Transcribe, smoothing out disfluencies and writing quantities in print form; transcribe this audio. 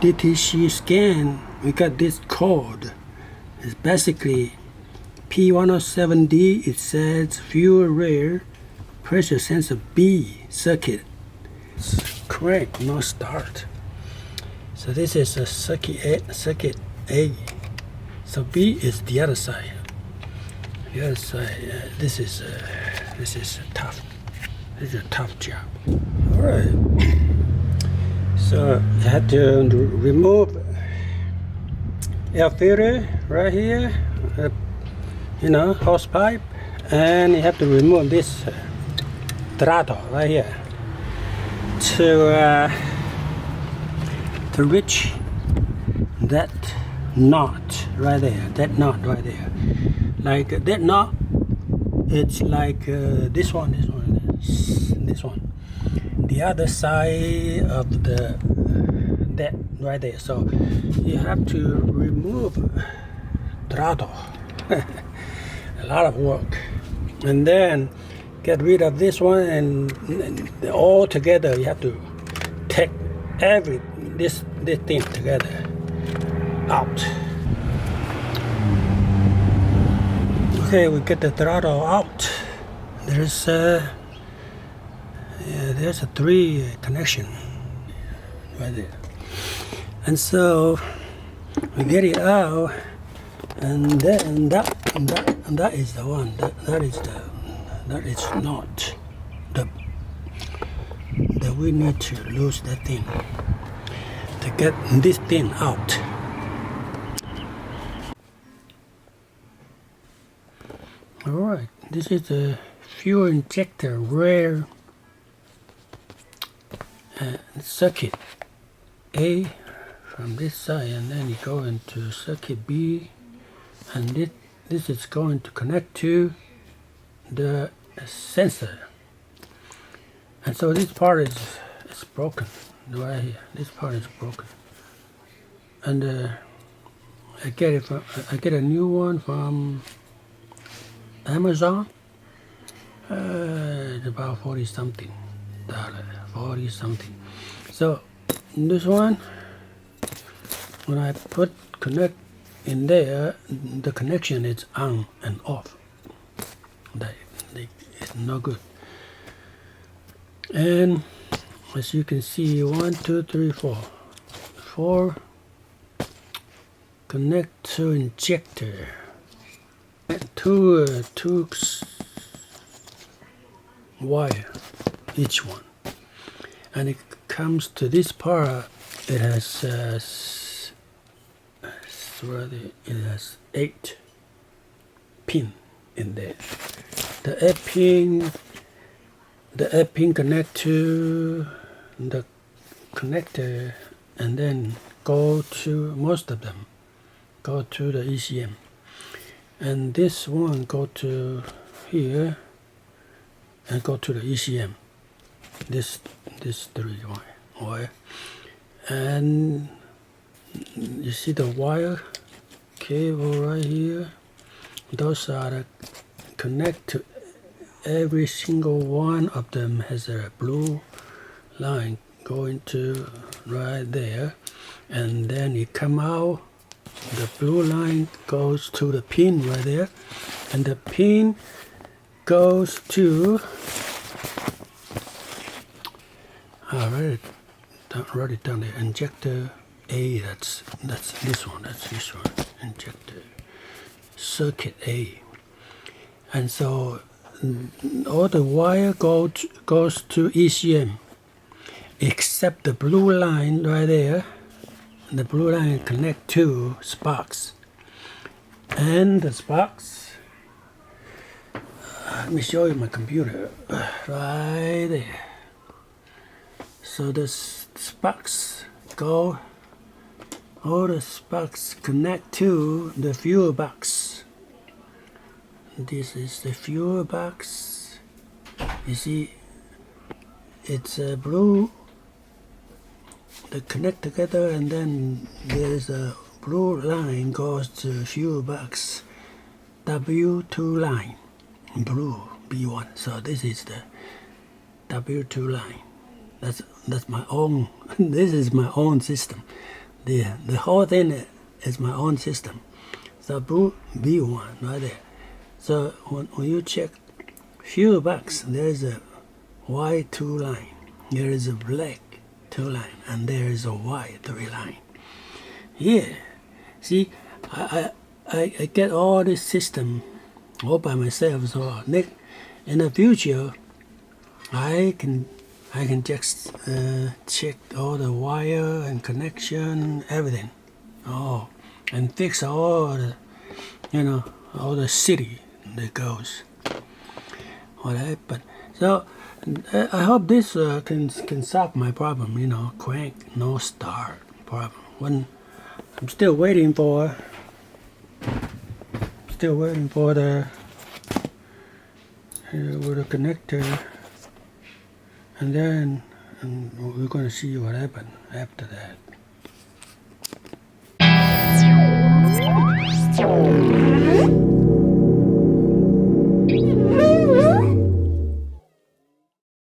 DTC scan, we got this code. It's basically P107D. It says fuel rail pressure sensor B circuit. Crank, no start. So this is a circuit A. So B is the other side. The other side. This is tough. This is a tough job. All right. So you have to remove air filter right here, hose pipe, and you have to remove this throttle right here to reach that knot right there. That knot right there, like that knot. It's like this one. The other side of that right there. So you have to remove throttle. A lot of work, and then get rid of this one, and all together you have to take this thing together out. Okay, we get the throttle out. There's a 3 connection right there, and so we get it out, and then that is the one that is not that we need to lose that thing to get this thing out. All right, this is the fuel injector rail circuit A from this side, and then you go into circuit B, and this is going to connect to the sensor. And so this part is broken right here. This part is broken, and I get a new one from Amazon. It's about $40 something. So this one, when I put connect in there, the connection is on and off. It's no good. And as you can see, 1, 2, 3, 4 connect to injector. Two wire each one, and it comes to this part. It has 8 pin in there. The 8 pin connect to the connector, and then most of them go to the ECM, and this one go to here and go to the ECM. This 3 wire, and you see the wire cable right here. Those are the connect to every single one of them. Has a blue line going to right there, and then you come out. The blue line goes to the pin right there, and the pin goes to I wrote it down there. Injector A. That's this one. Injector circuit A. And so all the wire goes to ECM, except the blue line right there. The blue line connect to sparks, and the sparks. Let me show you my computer right there. So the sparks go. All the sparks connect to the fuel box. This is the fuel box. You see, it's a blue. They connect together, and then there's a blue line goes to fuel box W2 line, blue B1. So this is the W2 line. That's my own. This is my own system. The whole thing is my own system. So B1 right there. So when you check fuel box, there is a white 2 line, there is a black 2 line, and there is a white 3 line. Yeah, see, I get all this system all by myself. So in the future, I can just check all the wire and connection, everything. Oh, and fix all the, all the city that goes. All right, but so I hope this can solve my problem. Crank no start problem. When I'm still waiting for the with the connector, and then we're gonna see what happens after that.